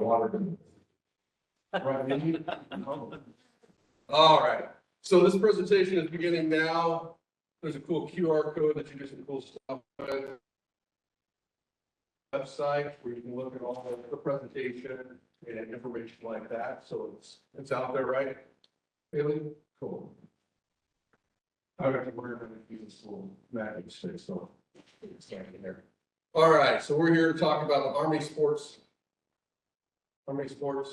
water bill. Right, Mindy? All right, so this presentation is beginning now. There's a cool QR code that you do some cool stuff with. Website where you can look at all the presentation and information like that, so it's out there, right? Really cool. I don't have to worry about this little magic stick, so it's standing there. All right, so we're here to talk about the Army sports. Army sports.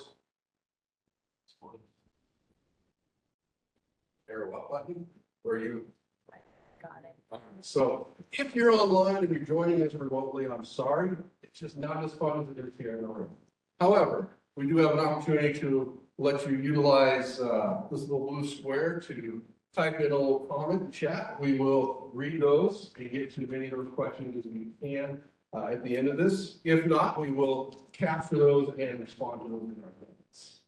There, what button? Where you? Got it. So if you're online and you're joining us remotely, I'm sorry, it's just not as fun as it is here in the room. However, we do have an opportunity to let you utilize this little blue square to type in a little comment and chat. We will read those and get to as many of those questions as we can at the end of this. If not, we will capture those and respond to those in our comments.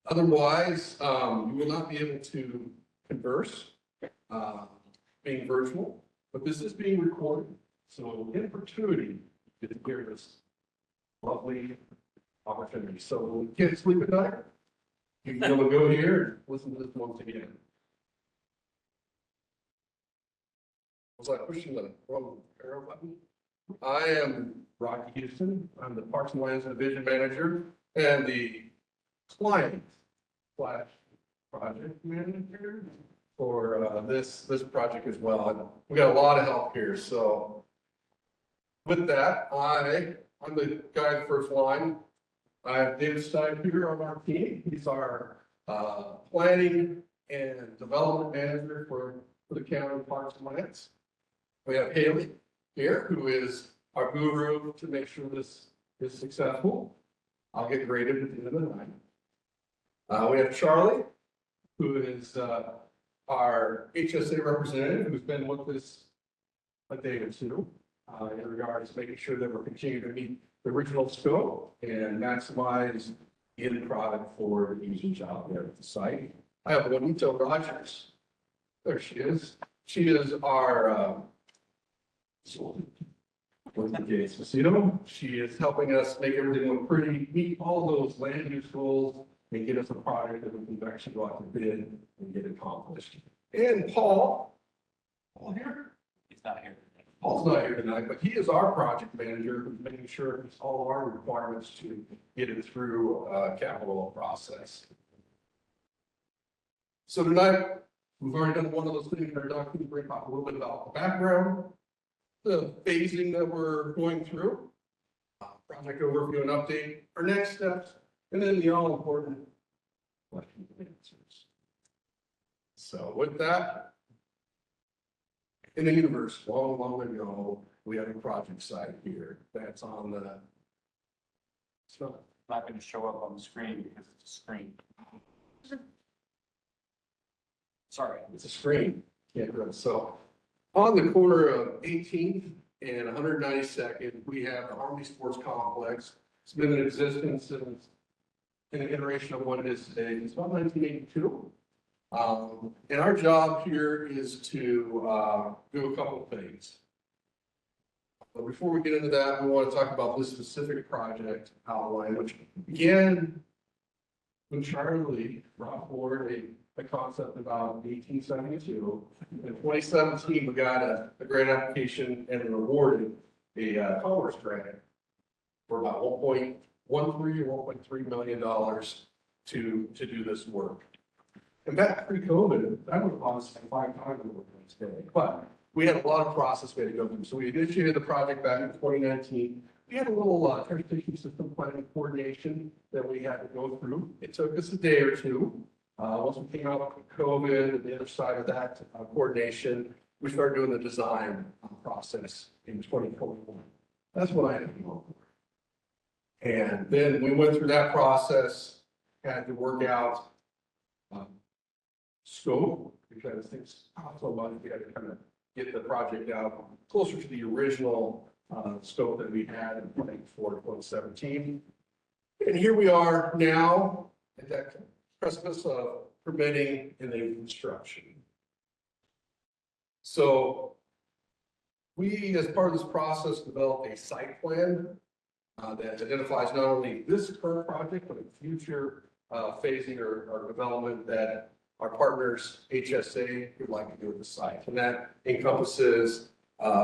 Otherwise, you will not be able to converse, being virtual, but this is being recorded. So in perpetuity, you can hear this lovely opportunity. So when you can't sleep at night, you can be able to go here and listen to this once again. Was I pushing the wrong arrow button? I am Rocky Houston. I'm the Parks and Lands Division Manager and the client / project manager for this project as well. We got a lot of help here. So with that, I'm the guy in the first line. I have David Stein here on our team. He's our planning and development manager for the county Parks and Lands. We have Haley here, who is our guru to make sure this is successful. I'll get graded at the end of the night. We have Charlie, who is our HSA representative, who's been with us a day or two in regards to making sure that we're continuing to meet the original scope and maximize the end product for the usage out there at the site. I have Juanita Rogers. There she is. She is our she is helping us make everything look pretty, meet all those land use goals, and get us a product that we can actually go out to bid and get accomplished. And Paul here? He's not here. Paul's not here tonight, but he is our project manager who's making sure it's all of our requirements to get it through capital process. So tonight, we've already done one of those things in our document, bring up a little bit about the background, the phasing that we're going through, project overview and update, our next steps, and then the all important questions and answers. So with that, in the universe, long, long ago, we have a project site here that's on the. It's Not going to show up on the screen because it's a screen. Sorry. It's a screen. Yeah, so on the corner of 18th and 192nd, we have the Army Sports Complex. It's been in existence since an iteration of what it is today. It's about 1982. And our job here is to do a couple of things. But before we get into that, we want to talk about this specific project outline, which began when Charlie brought forward a concept about 1872. In 2017, we got a grant application and an awarded a commerce grant for about 1.13 or $1.3 million to do this work. And back pre-COVID, that would have cost 5 times what we're doing today. But we had a lot of process we had to go through. So we initiated the project back in 2019. We had a little transportation system planning coordination that we had to go through. It took us a day or two. Once we came out with COVID and the other side of that coordination, we started doing the design process in 2021. That's what I had to do. And then we went through that process, had to work out scope, because things cost so much. We had to kind of get the project out closer to the original scope that we had in planning for 2017. And here we are now at that precipice of permitting and then construction. So we, as part of this process, developed a site plan that identifies not only this current project, but a future phasing or development that our partners, HSA, would like to do at the site. And that encompasses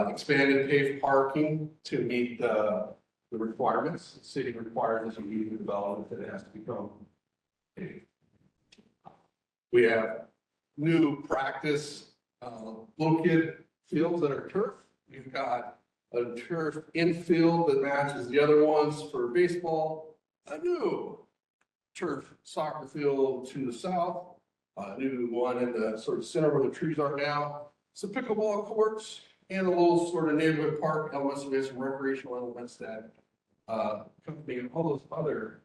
expanded paved parking to meet the requirements. The city requires as a new development that it has to become paved. We have new practice little kid fields that are turf. We've got a turf infield that matches the other ones for baseball. A new turf soccer field to the south. A new one in the sort of center where the trees are now. Some pickleball courts and a little sort of neighborhood park elements. We have some recreational elements that accompany all those other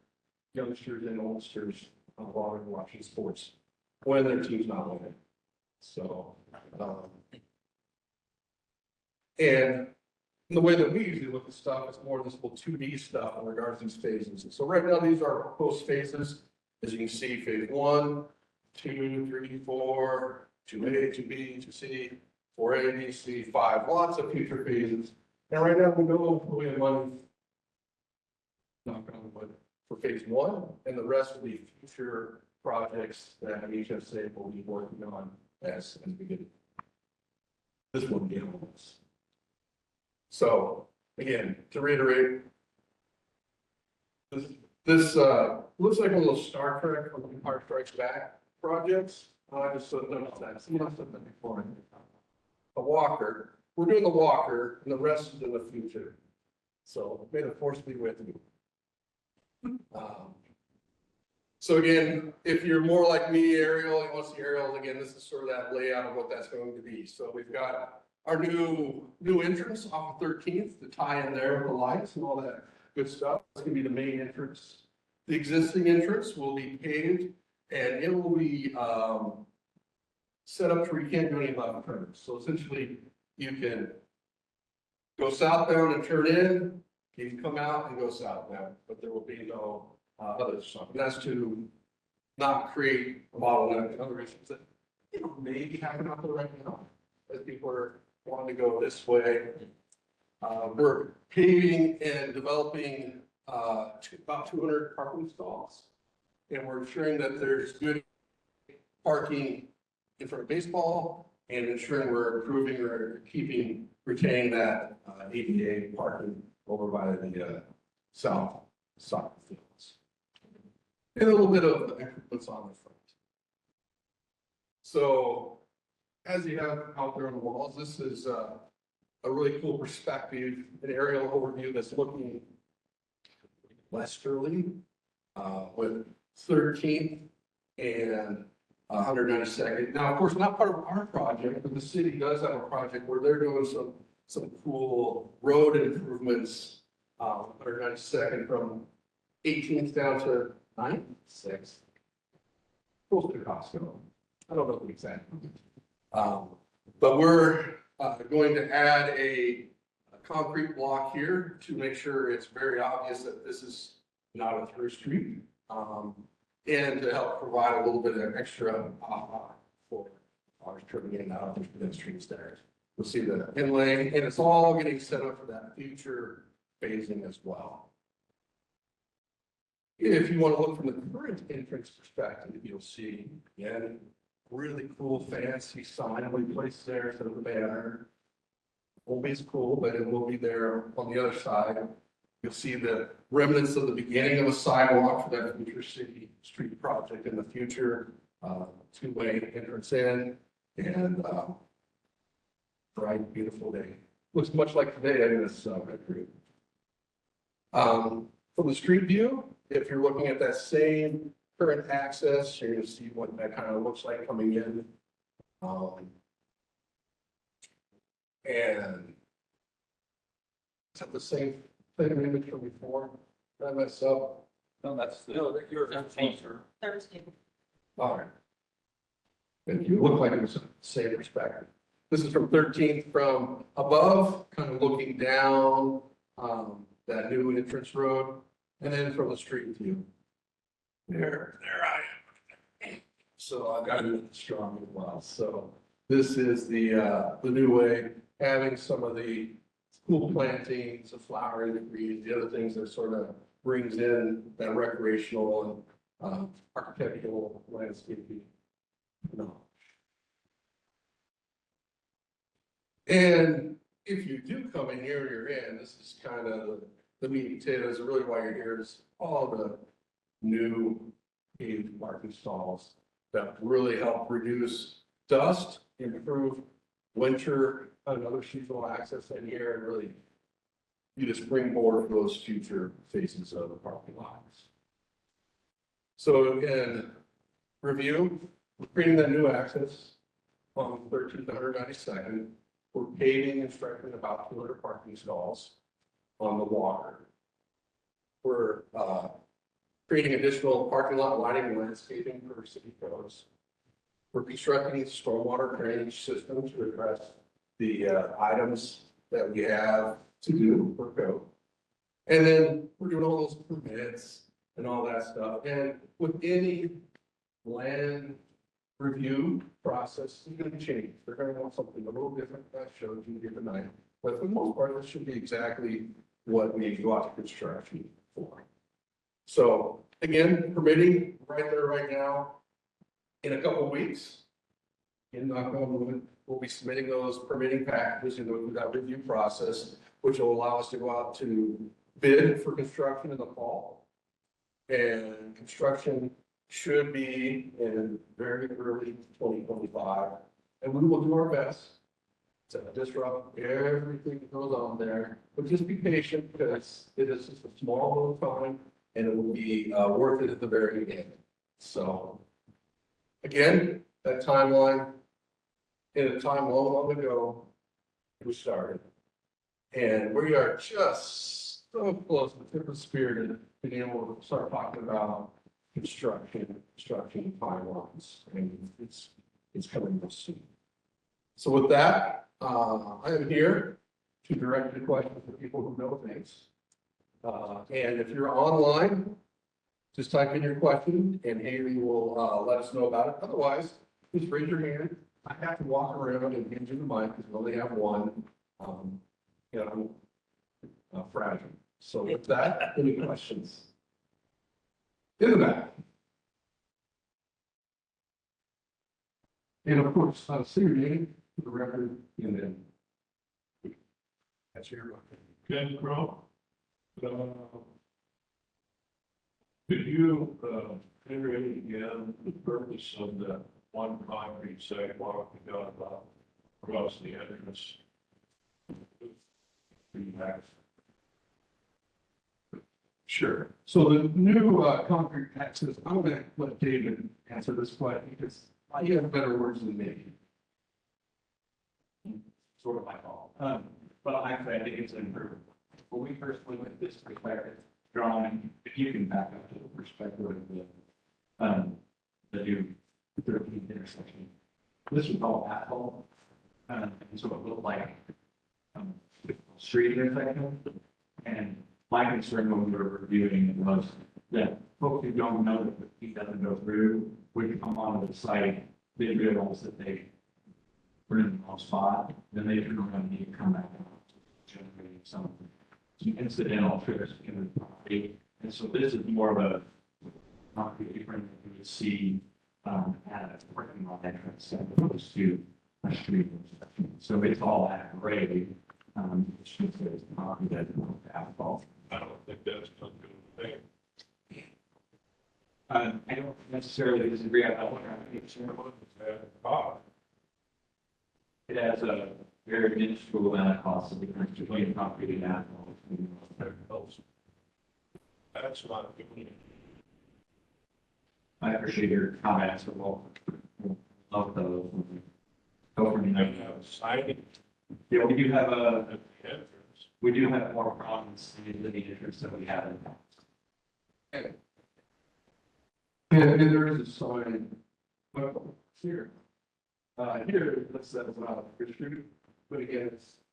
youngsters and oldsters while they're watching sports when their team's not winning. So, and the way that we usually look at stuff is more this little 2D stuff in regards to these phases. So right now, these are proposed phases. As you can see, phase 1, 2, 3, 4, 2A, 2B, 2C, 4A, B, C, 5, lots of future phases. And right now, we have money, knock on wood, for phase 1, and the rest will be future projects that HSA will be working on as we get this one down. So again, to reiterate, this looks like a little Star Trek from Empire Strikes Back projects. I just sort of noticed that. Someone else said that before. A walker. We're doing the walker, and the rest is in the future. So may the force be with you. So again, if you're more like me, Ariel, you want to see aerials, again, this is sort of that layout of what that's going to be. So we've got our new entrance off of 13th to tie in there with the lights and all that good stuff. It's gonna be the main entrance. The existing entrance will be paved and it will be set up where you can't do any left turns. So essentially you can go southbound and turn in, you can come out and go southbound, but there will be no other stuff. And that's to not create a bottleneck and other issues that maybe happen out there right now as people are wanting to go this way. We're paving and developing about 200 parking stalls. And we're ensuring that there's good parking in front of baseball and ensuring we're improving or retaining that ADA parking over by the south soccer fields. And a little bit of improvements on the front. So as you have out there on the walls, this is a really cool perspective, an aerial overview that's looking westerly with 13th and 192nd. Now, of course, not part of our project, but the city does have a project where they're doing some cool road improvements, 192nd from 18th down to 9th, 6th, close to Costco. I don't know the exact. But we're going to add a concrete block here to make sure it's very obvious that this is not a through street. And to help provide a little bit of extra for cars turning in and out of the streets there. You'll see the inlay, and it's all getting set up for that future phasing as well. If you want to look from the current entrance perspective, you'll see, again, really cool fancy sign we placed there instead of the banner. Won't be as cool, but it will be there on the other side. You'll see the remnants of the beginning of a sidewalk for that future city street project in the future, two-way entrance in, and bright, beautiful day. Looks much like today in this red group. From the street view, if you're looking at that same current access, you're going to see what that kind of looks like coming in. And it's at the same image from before. Did I mess up? No, that's your answer. Thursday. All right. And you look like it was the same perspective. This is from 13th from above, kind of looking down that new entrance road, and then from the street view. There I am. So I've got it strong as well. So this is the new way, having some of the cool plantings, the flowering, the trees, the other things that sort of brings in that recreational and architectural landscaping. knowledge. And if you do come in here, you're in, this is kind of the meat and potatoes, really why you're here is all the new paved parking stalls that really help reduce dust, improve winter, another seasonal access in here, and really be the springboard for those future phases of the parking lots. So again, review, we're creating that new access on 13th to 192nd. We're paving and striping about 200 parking stalls on the water. We're creating additional parking lot lighting and landscaping for city codes. We're constructing a stormwater drainage system to address the items that we have to do for code. And then we're doing all those permits and all that stuff. And with any land review process, is going to change. They're going to want something a little different. I showed you here tonight. But for the most part, this should be exactly what we go out to construction for. So again, permitting right there, right now. In a couple of weeks, in knock on wood, we'll be submitting those permitting packages and go through that review process, which will allow us to go out to bid for construction in the fall. And construction should be in very early 2025. And we will do our best to disrupt everything that goes on there, but just be patient because it is just a small little time and it will be worth it at the very end. So again, that timeline, in a time long, long ago, we started. And we are just so close to the tip of the spear to being able to start talking about construction timelines. And it's coming real soon. So with that, I am here to direct the questions to people who know things. And if you're online, just type in your question and Haley will let us know about it. Otherwise, just raise your hand. I have to walk around and hand you the mic because we only have one. Fragile. So with that, any questions? In the back. And of course, say your name for the record and then. That's your record. Ken Crowe. Could you iterate again the purpose of the one concrete sidewalk we got across the entrance? Sure. So the new concrete access, I'm going to let David answer this question because he has better words than me. Sort of my fault. Well, actually, I think it's an improvement. When we first looked at this perspective drawing, if you can back up to the perspective of the new 13th intersection, this was all asphalt. And so it looked like street intersection. And my concern when we were reviewing it was that folks who don't know that the heat doesn't go through would come onto the site, they realize that they were in the wrong spot, then they turn around and need to come back out, generating some incidental trips in the property. And so this is more of a concrete apron that you would see at a parking lot entrance as opposed to a street intersection. So it's all at grade. It's just that it's concrete that doesn't have asphalt. I don't think that's a good thing. I don't necessarily disagree. I wonder how many it has a very minuscule amount of cost of difference between concrete and asphalt. That's not good. I appreciate your comments. We'll love those. Go from I there. have siding Yeah, we do have at the entrance. we do have more problems in the entrance that we have in the past. And there is a sign, well, here. Here, that says, restricted, but again,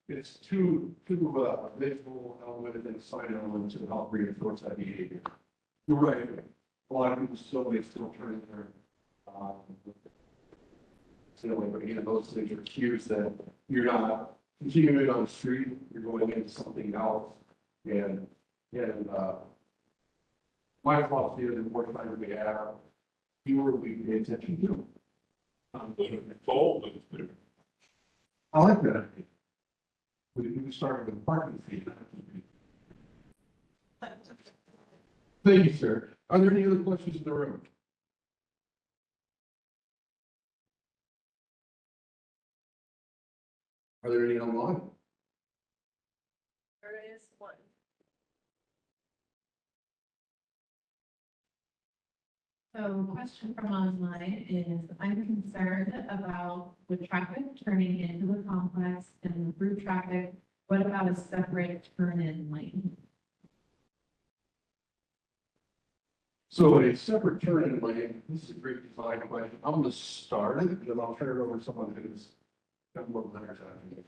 it's two visual element and sign element to help reinforce that behavior. You're right, a lot of people still turn their, but again, those things are cues that you're not continuing on the street, you're going into something else. And, my philosophy is the more time we have, fewer we pay attention to. Bold, I like that. We started with parking fee. Thank you, sir. Are there any other questions in the room? Are there any online? There is one. So question from online is, I'm concerned about the traffic turning into the complex and the through traffic. What about a separate turn-in lane? So a separate turn-in lane, this is a great design question. I'm gonna start it, and then I'll turn it over to someone who's got more letters on it.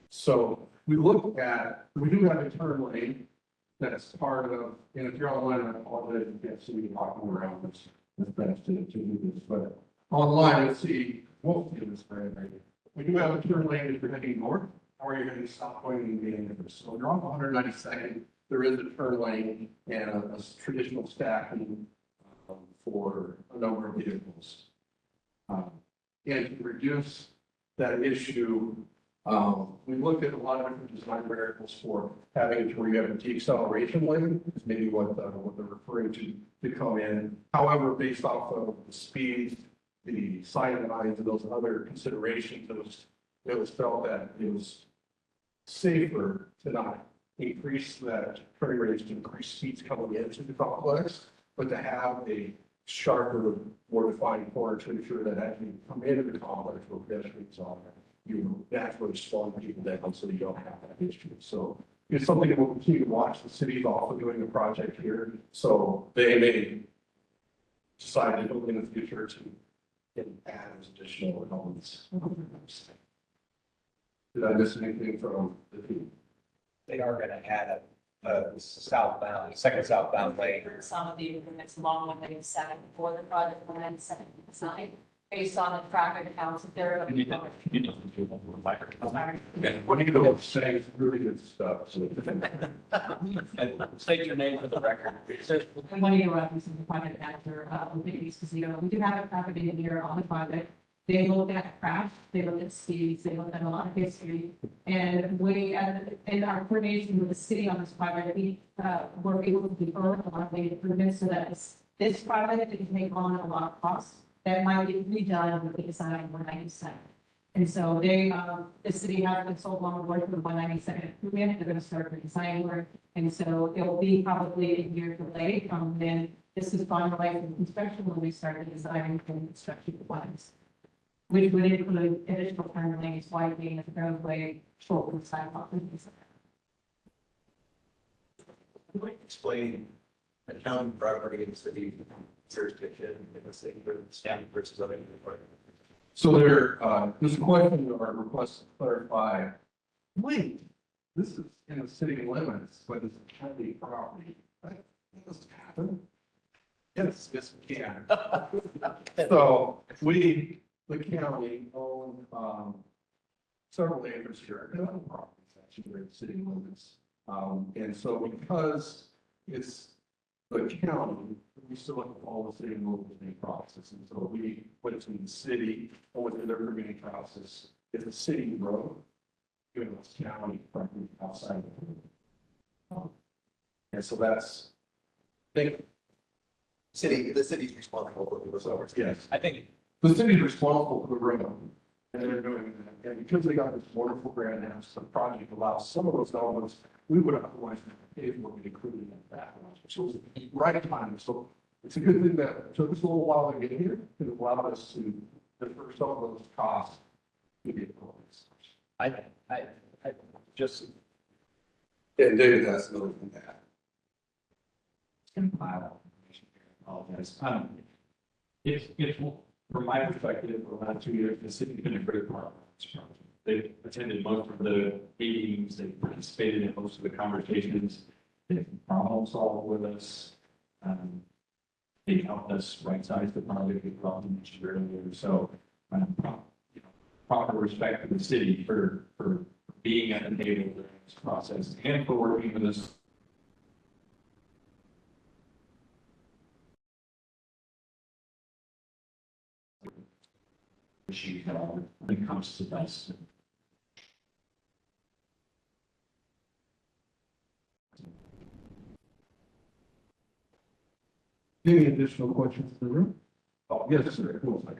So we do have a turn lane that's part of, and if you're online, I apologize, you can't see me walking around this. It's best to do this, but online, you'll see, won't see this very, very. We do have a turn lane if you're heading north, or you're heading south going in the end. So you're on 192nd, there is a turn lane and a traditional stacking for a number of vehicles. And to reduce that issue, we looked at a lot of different design variables for having it where you have a deceleration lane, is maybe what they're referring to come in. However, based off of the speeds, the sight lines, and those other considerations, it was felt that it was safer to not increase that turning radius to increase speeds coming into the complex, but to have a sharper, more defined corner to ensure that as you come into the complex where pedestrians are, you naturally slow people down so you don't have that issue. So it's something that we'll continue to watch. The city's also doing a project here, so they may decide to look in the future to add additional elements. Did I miss anything from the team? They are gonna add a second southbound lane. Some of the units along 197 for the project 197 design, based on the traffic counts that they're. You need to do one more microphone. What do you know? Saying really good stuff. So. And state your name for the record. I'm going to go up to the project manager, with Nikki's Casino. We do have a traffic engineer on the project. They looked at craft, they looked at speeds, they looked at a lot of history. And we, in our coordination with the city on this project, we, were able to defer a lot of the improvements so that this project can take on a lot of costs that might be redone with the design of 197. And so they, the city has been sold on board for the 192nd improvement. They're going to start the design work. And so it will be probably a year delayed from when this is finalized in construction when we start the design and construction plans. Which would include additional turn lanes, widening the roadway, shorter sidewalk. And things like that. Like explain the town property and city jurisdiction in the city versus other. So there's a question or a request to clarify. Wait, this is in the city limits, but it's county property. Right? That doesn't happen. Yes, we can. So the county own several acres here, and other properties actually in the city limits. And so because it's the county, we still have to follow the city rules and process. And so we put it in the city, or within their permitting process, it's a city road, given it's county property outside of it. And so that's, The city's responsible for the results. yes. I think The city's responsible for the road, and they're doing that. And because they got this wonderful grant and the project allows some of those elements, we would otherwise have paid for it included in that. So it was right time. So it's a good thing that it took us a little while to get here, and it allowed us to defer some of those costs to the employees. I just And David has another thing to add. Compile. Apologize. It's, from my perspective, for the last 2 years, the city's been a great partner on this project. They've attended most of the meetings, they've participated in most of the conversations, they've problem solved with us. They helped us right-size the project, we probably mentioned earlier, so, proper respect to the city for being at the table during this process and for working with us. When it comes to this. Any additional questions in the room? Oh, yes, sir. Hold on a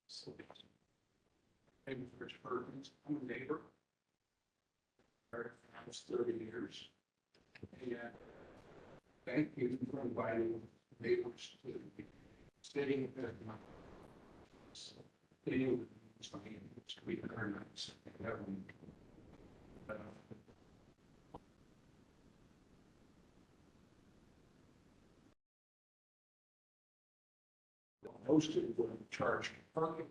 second. Name is Rich Perkins. I'm a neighbor. For almost 30 years. And thank you for inviting neighbors to the sitting at my sitting. It's very nice. Most of them charge parking.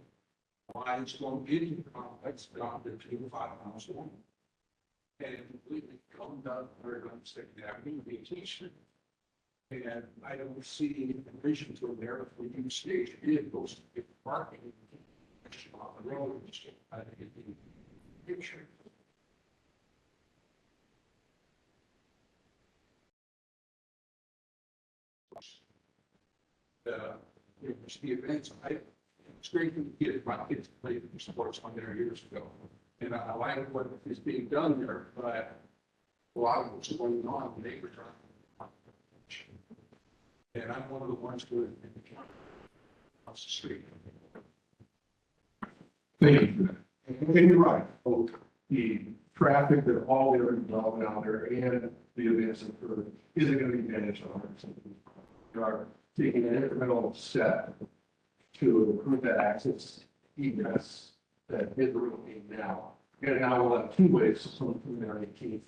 Lines going into the complex, down to 5 miles long. And completely combed up, we're going to Second Avenue, vacation. And I don't see a vision to there if we use stage vehicles to get parking. On the road, I think it'd be picture. It was the events. It's great to get my kids to play the sports on there years ago. And I like what is being done there, but a lot of what's going on, neighbors are. And I'm one of the ones who across the street. Thank you for that. And you're right. The traffic that all the other development out there and the events that occur isn't going to be managed 100%. We are taking an incremental step to improve that access egress that is really now. And now we'll have two ways to someone from there 18th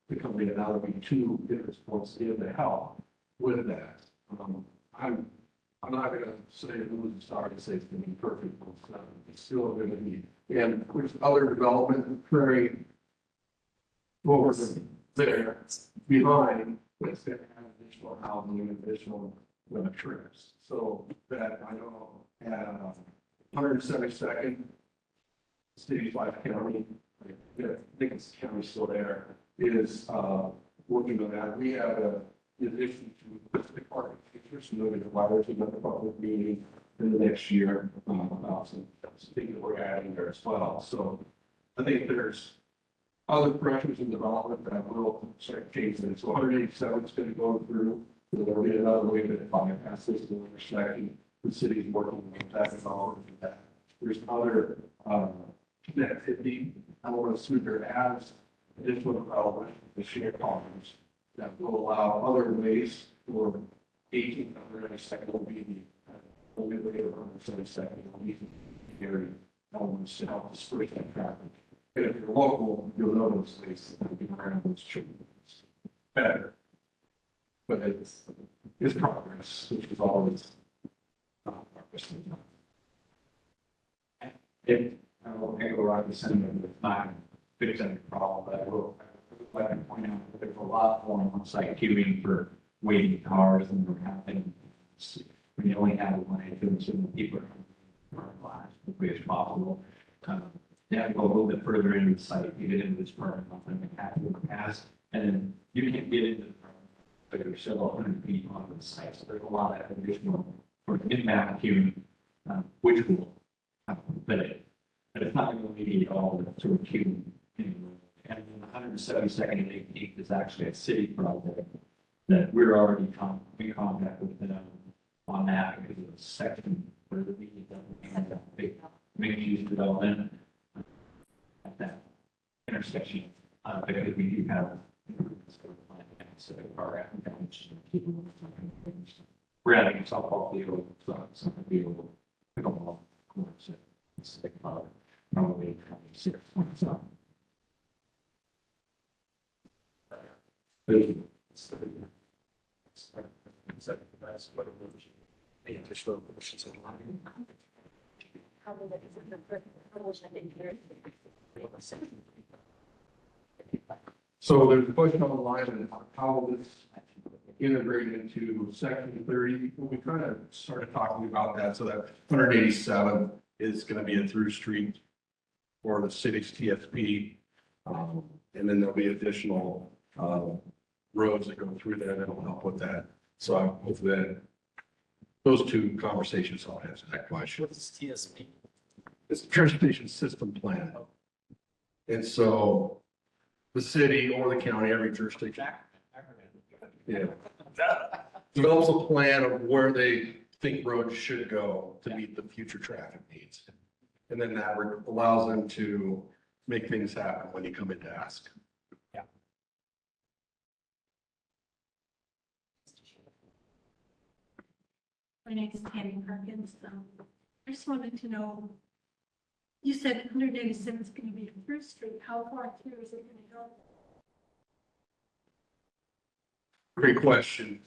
to come in, and that'll be two different points in to help with that. I'm not gonna say who's sorry to say it's gonna be perfect, but it's still gonna be. And there's other development occurring over there behind that's gonna have additional housing and additional trips. So that I know at 172nd, State 5 County, I think it's county still there, is working on that. We have in addition to the parking features, noted requires another public meeting in the next year about some things that we're adding there as well. So I think there's other pressures in development that will start changing. So 187 is going to go through. There'll be another way to bypass this intersection. The city's working on that development. There's other connectivity. I want to assume there as additional development, the shared commons that will allow other ways for 1892nd will be the only way of 172nd will be the area elements to help disperse that traffic. And if you're local, you'll know those places that will be around those children. Better. But it's progress, which is always progress. If I will go right to sentiment with my fixing the problem, but I will like to point out that there's a lot more on-site queuing for waiting cars than we're having. When you only have one entrance and people are lives as quickly as possible. You have to go a little bit further into the site, you get into this parking lot and have to pass, and then you can't get into the parking lot, but you're still 100 feet onto the site. So there's a lot of additional for inbound queuing, which will benefit. But it's not going to be all the sort of queuing anymore. And then 172nd and 18th is actually a city project that we're already in contact with them on that because of the section where the meeting and that big mixed-use development at that intersection. Because we do have so our applicants, we're adding a softball field, something field, pickleball courts, it's probably 6 months up. So there's a question on the line and how this integrated into section 30. We kind of started talking about that. So that 187 is gonna be a through street for the city's TSP. And then there'll be additional, roads that go through there that'll help with that. So I hope that those two conversations will answer that question. What's TSP? It's the transportation system plan. And so the city or the county, every jurisdiction, yeah, develops a plan of where they think roads should go to meet the future traffic needs. And then that allows them to make things happen when you come in to ask. My name is Tammy Perkins. I just wanted to know, you said 187 is going to be a through street. How far through is it going to go? Great question.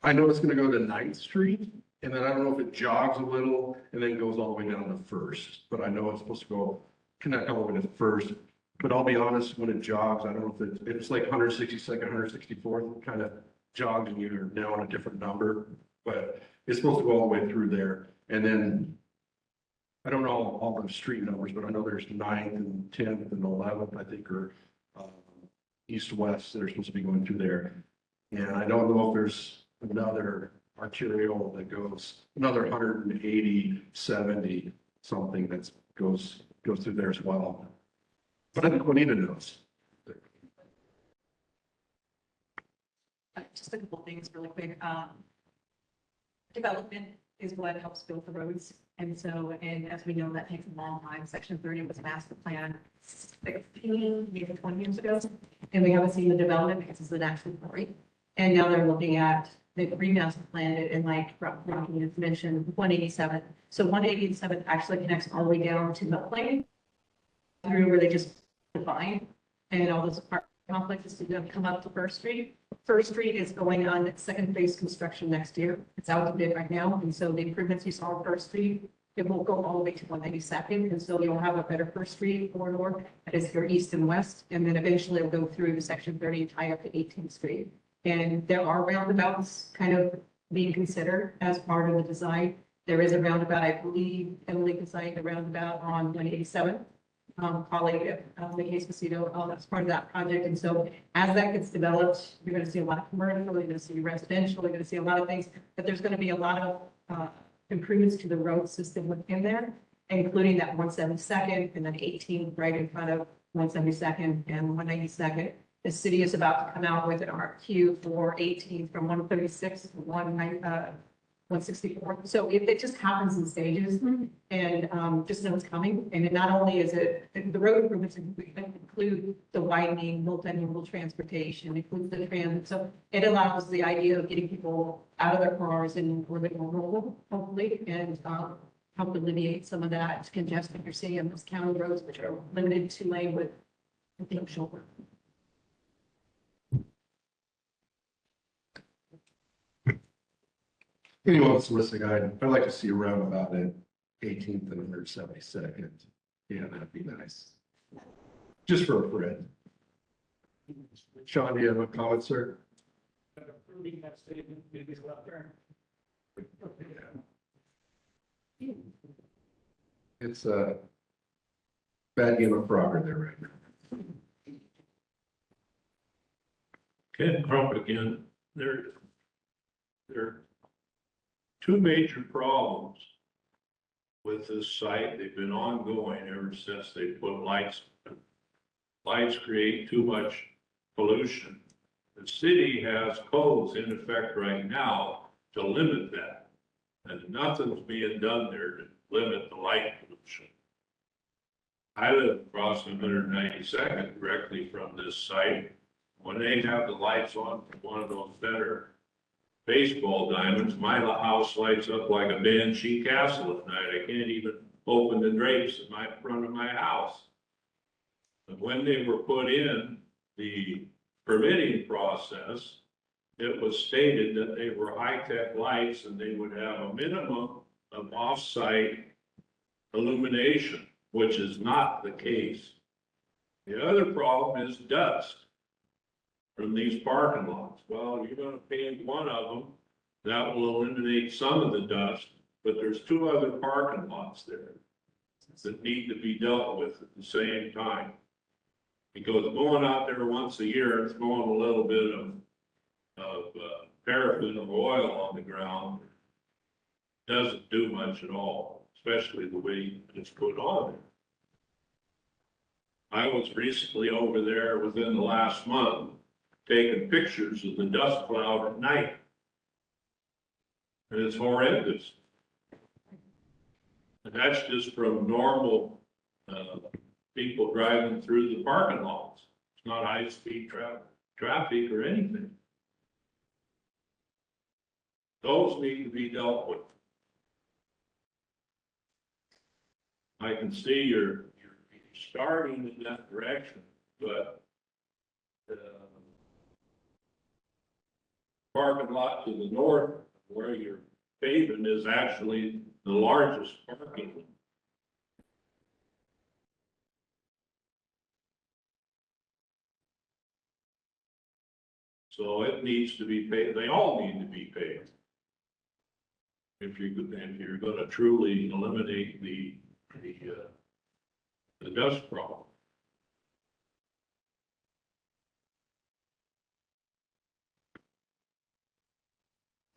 I know it's gonna go to 9th Street, and then I don't know if it jogs a little and then goes all the way down to First, but I know it's supposed to go, connect all the way to First. But I'll be honest, when it jogs, I don't know if it's like 162nd, 164th, it kind of jogs and you're now on a different number, but it's supposed to go all the way through there. And then, I don't know all the street numbers, but I know there's 9th and 10th and 11th, I think, are east-west that are supposed to be going through there. And I don't know if there's another arterial that goes, another 180, 70, something that goes through there as well. But I think Juanita knows. Just a couple of things really quick. Development is what helps build the roads. And so, and as we know, that takes a long time. Section 30 was a master plan 16, maybe 20 years ago. And we haven't seen the development because it's an actual quarry. And now they're looking at the remaster plan and like Rocky has mentioned, 187. So 187 actually connects all the way down to Milk Lane through where they just define, and all those apartment complexes are going to come up to First Street. First Street is going on its second phase construction next year. It's out to bid right now. And so the improvements you saw on First Street, it will go all the way to 192nd. And so you'll have a better First Street corridor that is your east and west. And then eventually it'll go through to Section 30 and tie up to 18th Street. And there are roundabouts kind of being considered as part of the design. There is a roundabout, I believe, Emily designed a roundabout on 187. Colleague, Nikki Esposito, that's part of that project. And so as that gets developed, you're going to see a lot of commercial, you're going to see residential, you're going to see a lot of things, but there's going to be a lot of improvements to the road system within there, including that 172nd and then 18 right in front of 172nd and 192nd. The city is about to come out with an RFQ for 18 from 136 to 164. So it just happens in stages, and just know it's coming. And it not only is it, the road improvements include the widening, multimodal transportation, includes the transit. So it allows the idea of getting people out of their cars and a little bit more mobile, hopefully, and help alleviate some of that congestion you're seeing on those county roads, which are limited to lane with, I think, shoulder. Anyone else listening, I'd like to see a roundabout at 18th and 172nd. Yeah, that'd be nice. Just for a friend. Sean, do you have a comment, sir? It's a bad game of Frogger there right now. Ken Crump again, there are two major problems with this site. They've been ongoing ever since they put lights. Lights create too much pollution. The city has codes in effect right now to limit that. And nothing's being done there to limit the light pollution. I live across 192nd directly from this site. When they have the lights on from one of those better baseball diamonds, my house lights up like a Banshee castle at night. I can't even open the drapes in my front of my house. But when they were put in the permitting process, it was stated that they were high-tech lights and they would have a minimum of off-site illumination, which is not the case. The other problem is dust from these parking lots. Well, you're gonna paint one of them, that will eliminate some of the dust, but there's two other parking lots there. that need to be dealt with at the same time. Because going out there once a year, throwing a little bit of paraffin or oil on the ground doesn't do much at all, especially the way it's put on. I was recently over there within the last month, taking pictures of the dust cloud at night. And it's horrendous. And that's just from normal, people driving through the parking lots. It's not high-speed traffic or anything. Those need to be dealt with. I can see you're starting in that direction, but parking lot to the north where you're paving is actually the largest parking lot. So it needs to be paid, they all need to be paid. If you're gonna truly eliminate the dust problem.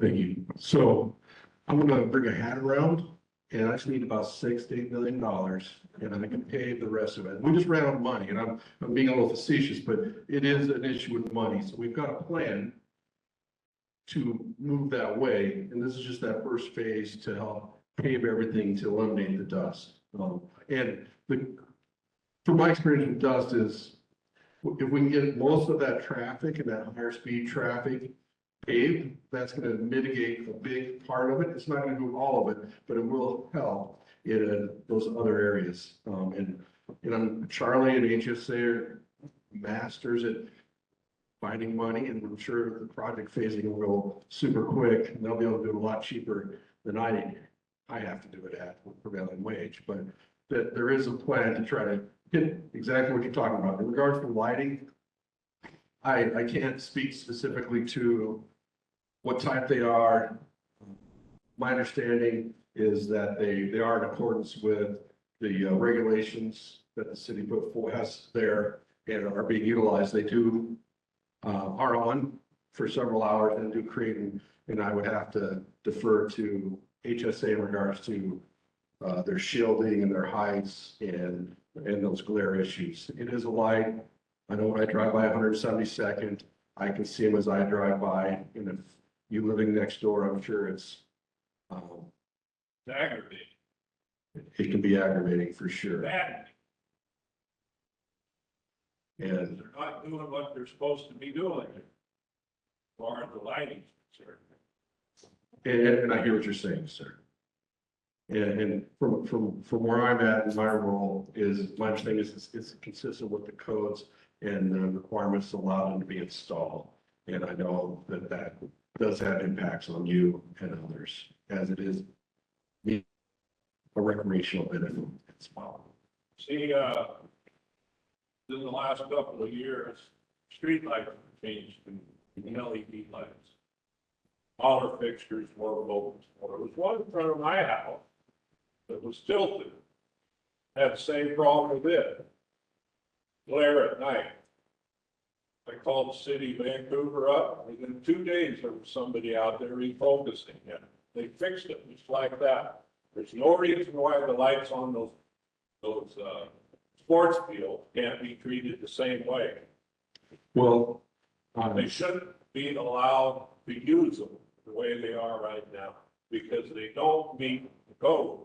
Thank you. So I'm gonna bring a hat around and I just need about $6 to $8 million and I can pay the rest of it. We just ran out of money and I'm being a little facetious, but it is an issue with money. So we've got a plan to move that way. And this is just that first phase to help pave everything to eliminate the dust. From my experience with dust is if we can get most of that traffic and that higher speed traffic paved, that's going to mitigate a big part of it. It's not going to do all of it, but it will help in those other areas. And Charlie and HSA are masters at finding money, and I'm sure the project phasing will go super quick. And they'll be able to do it a lot cheaper than I have to do it at prevailing wage. But that there is a plan to try to hit exactly what you're talking about. In regards to lighting, I can't speak specifically to what type they are. My understanding is that they are in accordance with the regulations that the city put forth has there and are being utilized. They do are on for several hours and do create, and I would have to defer to HSA in regards to their shielding and their heights and those glare issues. It is a light. I know when I drive by 172nd, I can see them as I drive by, and if you living next door, I'm sure it's Aggravating. it can be aggravating for sure. Bad. And They're not doing what they're supposed to be doing. As far as the lighting's concerned. And I hear what you're saying, sir. And from where I'm at in my role is, my understanding is it's consistent with the codes and the requirements to allow them to be installed. And I know that that does have impacts on you and others, as it is a recreational benefit as well. See, in the last couple of years, street lights have changed to LED lights. Smaller fixtures, more focused. There was one in front of my house that was tilted. Had the same problem with it. Glare at night. I called the city of Vancouver up. Within 2 days, there was somebody out there refocusing it. They fixed it just like that. There's no reason why the lights on those sports fields can't be treated the same way. Well, They shouldn't be allowed to use them the way they are right now because they don't meet the code.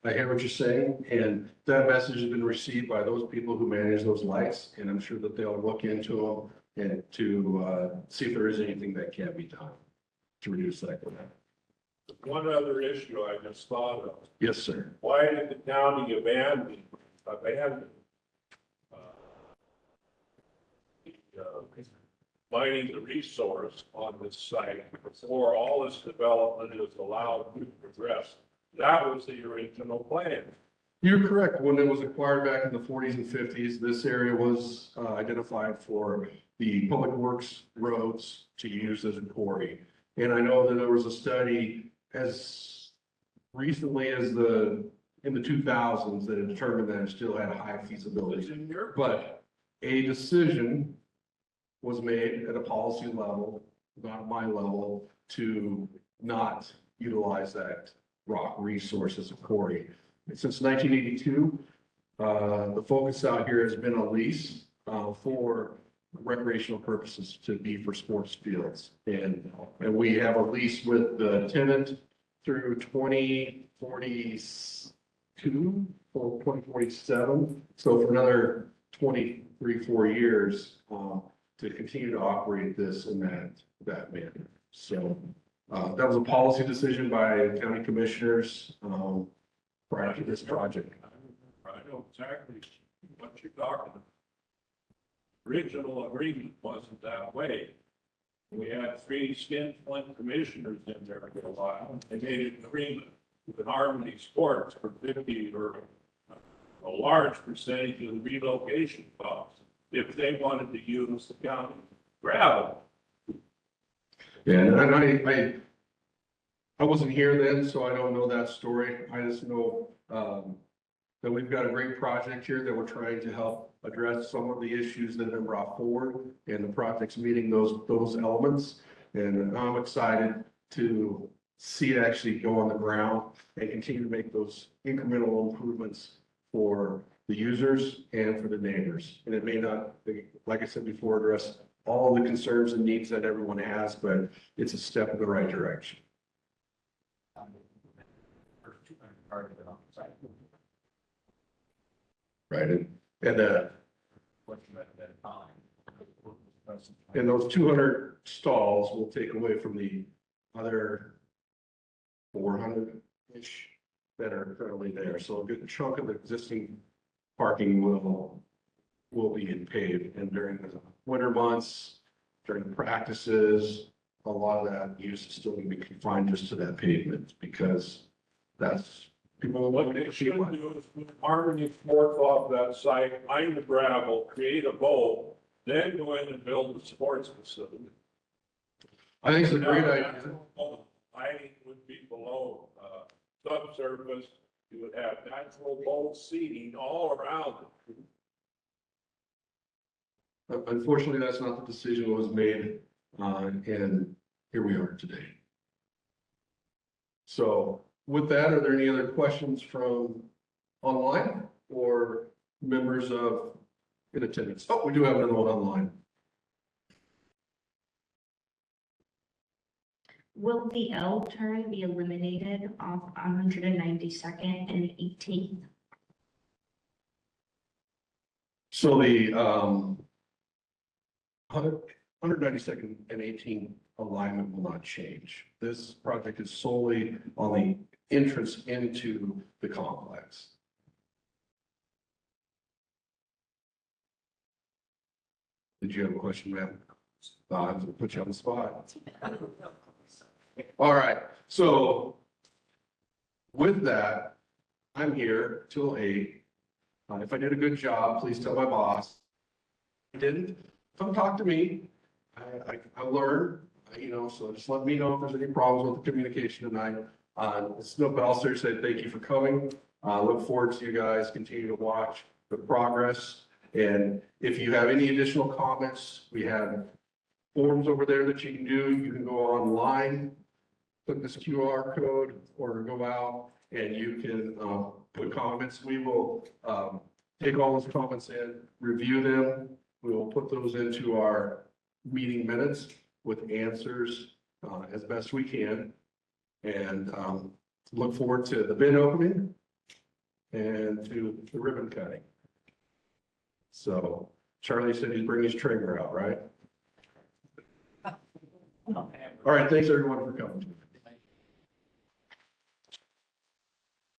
I hear what you're saying, and that message has been received by those people who manage those lights, and I'm sure that they'll look into them and to see if there is anything that can be done to reduce that. One other issue I just thought of. Yes, sir. Why did the county abandon mining the resource on this site before all this development is allowed to progress? That was the original plan. You're correct. When it was acquired back in the 40s and 50s, this area was identified for the public works roads to use as a quarry. And I know that there was a study as recently as the in the 2000s that had determined that it still had high feasibility. But a decision was made at a policy level, not at my level, to not utilize that rock resource as a quarry. And since 1982, the focus out here has been a lease for recreational purposes to be for sports fields. And we have a lease with the tenant through 2042 or 2047. So for another 23, 4 years, to continue to operate this in that manner. So, that was a policy decision by county commissioners, prior to this project. I know exactly what you're talking about. Original agreement wasn't that way. We had 3 skinflint commissioners in there for a while. They made an agreement with Harmony Sports for 50 or a large percentage of the relocation costs if they wanted to use the county gravel. Yeah, and I wasn't here then, so I don't know that story. I just know, that we've got a great project here that we're trying to help address some of the issues that have been brought forward, and the project's meeting those elements. And I'm excited to see it actually go on the ground and continue to make those incremental improvements for the users and for the neighbors. And it may not, like I said before, address all the concerns and needs that everyone has, but it's a step in the right direction. Right, and those 200 stalls will take away from the other 400-ish that are currently there. So a good chunk of the existing parking will be paved. And during the winter months, during the practices, a lot of that use is still going to be confined just to that pavement, because that's people. What they should do is put Harmony Sports off that site, mine the gravel, create a bowl, then go in and build the sports facility. I think it's a great idea. Lighting would be below, subsurface, you would have natural bowl seating all around it. Unfortunately, that's not the decision that was made, and here we are today. So with that, are there any other questions from online or members of in attendance? Oh, we do have another one online. Will the L turn be eliminated off 192nd and 18th? So the 192nd and 18th alignment will not change. This project is solely on the entrance into the complex. Did you have a question, ma'am? I'm going to put you on the spot. All right, so with that, I'm here till 8. If I did a good job, please tell my boss. If I didn't, come talk to me. I learn, so just let me know if there's any problems with the communication tonight. But I'll seriously say thank you for coming. Look forward to you guys continue to watch the progress. And if you have any additional comments, we have forms over there that you can do. You can go online, click this QR code, or go out and you can put comments. We will take all those comments in, review them. We will put those into our meeting minutes with answers as best we can. And look forward to the bid opening and to the ribbon cutting. So Charlie said he's bringing his trigger out, right? All right, thanks everyone for coming.